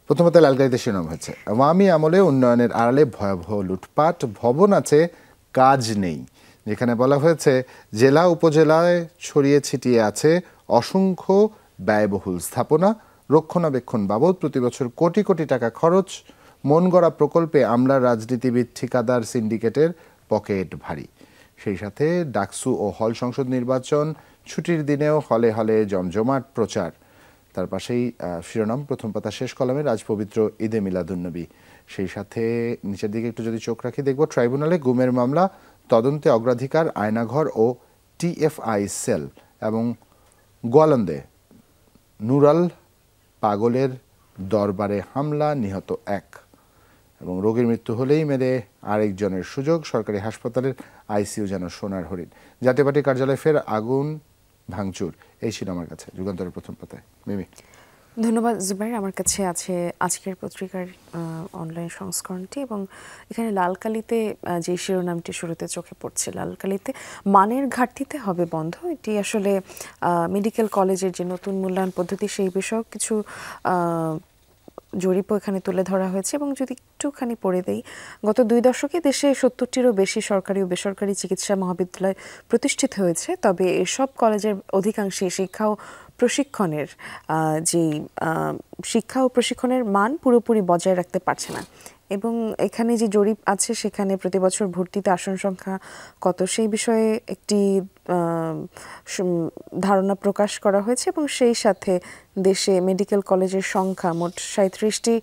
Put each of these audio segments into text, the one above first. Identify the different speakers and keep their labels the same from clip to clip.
Speaker 1: প্রথম পাতায় লালকালিতে শিরোনাম হয়েছে, আওয়ামী আমলে উন্নয়নের আড়ালে ভয়াবহ লুটপাট, ভবন আছে কাজ নেই। যেখানে বলা হয়েছে জেলা উপজেলায় ছড়িয়ে ছিটিয়ে আছে অসংখ্য ব্যয়বহুল স্থাপনা, রক্ষণাবেক্ষণ বাবদ প্রতি বছর কোটি কোটি টাকা খরচ, মন গড়া প্রকল্পে আমলার রাজনীতিবিদ ঠিকাদার সিন্ডিকেটের পকেট ভারী। সেই সাথে ডাকসু ও হল সংসদ নির্বাচন, ছুটির দিনেও হলে হলে জমজমাট প্রচার। তার পাশেই শিরোনাম প্রথম পাতা শেষ কলামে রাজপবিত্র ঈদে মিলাদুন্নবী। সেই সাথে নিচের দিকে একটু যদি চোখ রাখি দেখব ট্রাইব্যুনালে গুমের মামলা, তদন্তে অগ্রাধিকার আয়নাঘর ও টিএফআই সেল, এবং গোয়ালন্দে নুরাল পাগলের দরবারে হামলা, নিহত 1, এবং রোগীর মৃত্যু হলেই মেলে আরেকজনের সুযোগ, সরকারি হাসপাতালের আইসিইউ যেন সোনার হরিণ। জাতীয় পার্টির কার্যালয়ে ফের আগুন ভাঙচুর। এই ছিল আমার কাছে যুগান্তরের প্রথম পাতায়। মিমি,
Speaker 2: ধন্যবাদ জুবাইর। আমার কাছে আছে আজকের পত্রিকার অনলাইন সংস্করণটি, এবং এখানে লালকালিতে যে শিরোনামটি শুরুতে চোখে পড়ছে, লালকালিতে মানের ঘাটতিতে হবে বন্ধ। এটি আসলে মেডিকেল কলেজের যে নতুন মূল্যায়ন পদ্ধতি সেই বিষয়ক কিছু জরিপও এখানে তুলে ধরা হয়েছে। এবং যদি একটুখানি পড়ে দেই, গত 2 দশকে দেশে 70টিরও বেশি সরকারি ও বেসরকারি চিকিৎসা মহাবিদ্যালয় প্রতিষ্ঠিত হয়েছে। তবে এসব কলেজের অধিকাংশই শিক্ষা ও প্রশিক্ষণের মান পুরোপুরি বজায় রাখতে পারছে না। এবং এখানে যে জরিপ আছে সেখানে প্রতি বছর ভর্তিতে আসন সংখ্যা কত সেই বিষয়ে একটি ধারণা প্রকাশ করা হয়েছে। এবং সেই সাথে দেশে মেডিকেল কলেজের সংখ্যা মোট 37টি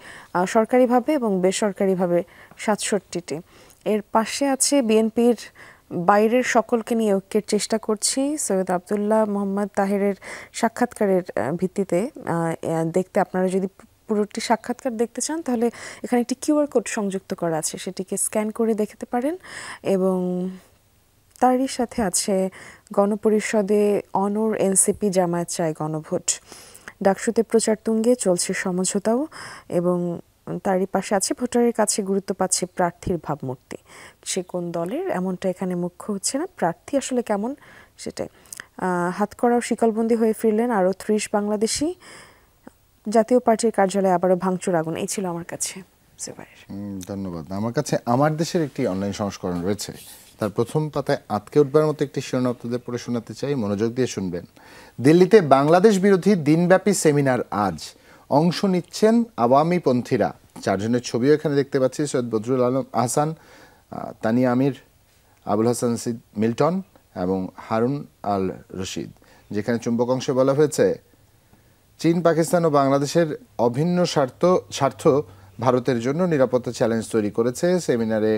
Speaker 2: সরকারিভাবে এবং বেসরকারিভাবে 67টি। এর পাশে আছে বিএনপির বাইরের সকলকে নিয়ে ঐক্যের চেষ্টা করছি, সৈয়দ আবদুল্লাহ মোহাম্মদ তাহেরের সাক্ষাৎকারের ভিত্তিতে দেখতে, আপনারা যদি পুরোটি সাক্ষাৎকার দেখতে চান তাহলে এখানে একটি কিউআর কোড সংযুক্ত করা আছে, সেটিকে স্ক্যান করে দেখতে পারেন। এবং তারই সাথে আছে গণপরিষদে অনর এনসিপি জামায়াত চায় গণভোট, ডাকসুতে প্রচার তুঙ্গে চলছে সমঝোতাও। এবং তারই পাশে আছে ভোটারের কাছে গুরুত্ব পাচ্ছে প্রার্থীর ভাবমূর্তি। সে কোন দলের এমনটা এখানে মুখ্য হচ্ছে না, প্রার্থী আসলে কেমন সেটাই। হাতকড়াও শিকলবন্দি হয়ে ফিরলেন আরও 30 বাংলাদেশি, জাতীয় পার্টির কার্যালয়ে আবারও ভাঙচুর আগুন। এই ছিল আমার কাছে।
Speaker 1: ধন্যবাদ। আমার কাছে আমার দেশের একটি অনলাইন সংস্করণ রয়েছে, তার প্রথম পাতায় আটকে উঠবার মতো একটি শিরোনাম আপনাদের পড়ে শোনাতে চাই, মনোযোগ দিয়ে শুনবেন। দিল্লিতে বাংলাদেশ বিরোধী দিনব্যাপী সেমিনার আজ, অংশ নিচ্ছেন আওয়ামী পন্থীরা। 4 জনের ছবিও এখানে দেখতে পাচ্ছি, সৈয়দ বদরুল আলম আহসান, তানিয়া আমির, আবুল হাসান মিল্টন এবং হারুন আল রশিদ। যেখানে চুম্বক অংশে বলা হয়েছে চীন, পাকিস্তান ও বাংলাদেশের অভিন্ন স্বার্থ ভারতের জন্য নিরাপত্তা চ্যালেঞ্জ তৈরি করেছে। সেমিনারে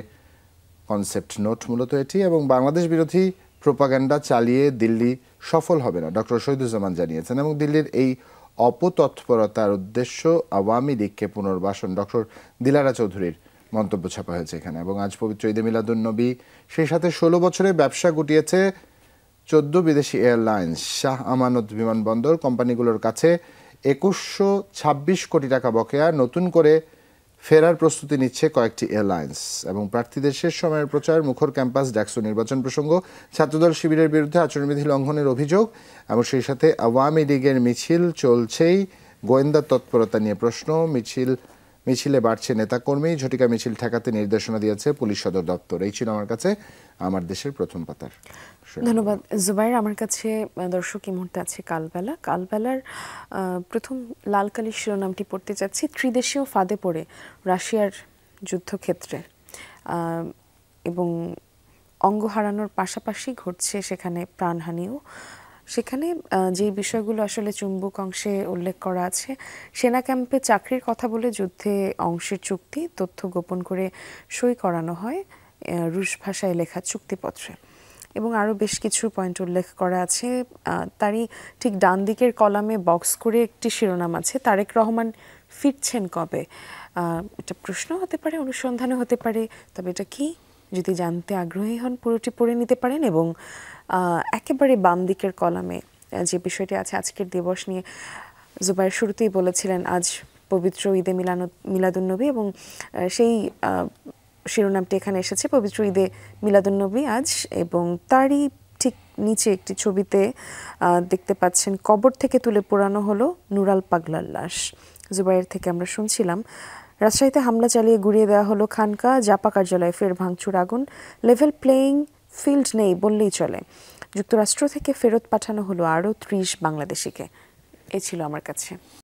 Speaker 1: কনসেপ্ট নোট মূলত এটি, এবং বাংলাদেশ বিরোধী প্রোপাগান্ডা চালিয়ে দিল্লি সফল হবে না, ডক্টর শহীদুজ্জামান জানিয়েছেন। এবং দিল্লির এই অপতৎপরতার উদ্দেশ্য আওয়ামী লীগকে পুনর্বাসন, ডক্টর দিলারা চৌধুরীর মন্তব্য ছাপা হয়েছে এখানে। এবং আজ পবিত্র ঈদে মিলাদুন্নবী, সেই সাথে 16 বছরে ব্যবসা গুটিয়েছে 14 বিদেশি এয়ারলাইন্স। শাহ আমানত বিমানবন্দর কোম্পানিগুলোর কাছে 2126 কোটি টাকা বকেয়া, নতুন করে ফেরার প্রস্তুতি নিচ্ছে কয়েকটি এয়ারলাইন্স। এবং প্রার্থীদের শেষ সময়ের প্রচার, মুখর ক্যাম্পাস, ডাকসু নির্বাচন প্রসঙ্গ, ছাত্রদল শিবিরের বিরুদ্ধে আচরণবিধি লঙ্ঘনের অভিযোগ, এবং সেই সাথে আওয়ামী লীগের মিছিল চলছেই, গোয়েন্দা তৎপরতা নিয়ে প্রশ্ন, মিছিলে বাড়ছে নেতাকর্মী, ঝটিকা মিছিল ঠেকাতে নির্দেশনা দিয়েছে পুলিশ সদর দপ্তর। এই ছিল আমার কাছে আমার দেশের প্রথম পাতার।
Speaker 2: ধন্যবাদ জুবাইর। আমার কাছে দর্শক এই মুহূর্তে আছে কালবেলার প্রথম লালকালি শিরোনামটি পড়তে চাচ্ছি, ত্রিদেশীয় ফাঁদে পড়ে রাশিয়ার যুদ্ধক্ষেত্রে, এবং অঙ্গ হারানোর পাশাপাশি ঘটছে সেখানে প্রাণহানিও। সেখানে যে বিষয়গুলো আসলে চুম্বক অংশে উল্লেখ করা আছে, সেনা ক্যাম্পে চাকরির কথা বলে যুদ্ধে অংশের চুক্তি, তথ্য গোপন করে সই করানো হয় রুশ ভাষায় লেখা চুক্তিপত্রে। এবং আরও বেশ কিছু পয়েন্ট উল্লেখ করা আছে। তারই ঠিক ডান দিকের কলামে বক্স করে একটি শিরোনাম আছে, তারেক রহমান ফিরছেন কবে। এটা প্রশ্ন হতে পারে, অনুসন্ধানও হতে পারে, তবে এটা কি যদি জানতে আগ্রহী হন পুরোটি পড়ে নিতে পারেন। এবং একেবারে বাম দিকের কলামে যে বিষয়টি আছে আজকের দিবস নিয়ে, জুবাইর শুরুতেই বলেছিলেন আজ পবিত্র ঈদে মিলাদুন্নবী, এবং সেই শিরোনামটি এখানে এসেছে, পবিত্র ঈদে মিলাদুন্নবী আজ। এবং তারই ঠিক নিচে একটি ছবিতে দেখতে পাচ্ছেন কবর থেকে তুলে পোড়ানো হলো নুরাল পাগলার লাশ। জুবাইর থেকে আমরা শুনছিলাম। রাজশাহীতে হামলা চালিয়ে গুড়িয়ে দেওয়া হলো খানকা, জাপা কার্যালয়ে ফের ভাঙচুর আগুন, লেভেল প্লেয়িং ফিল্ড নেই বললেই চলে। যুক্তরাষ্ট্র থেকে ফেরত পাঠানো হলো আরও 30 বাংলাদেশিকে। এ ছিল আমার কাছে।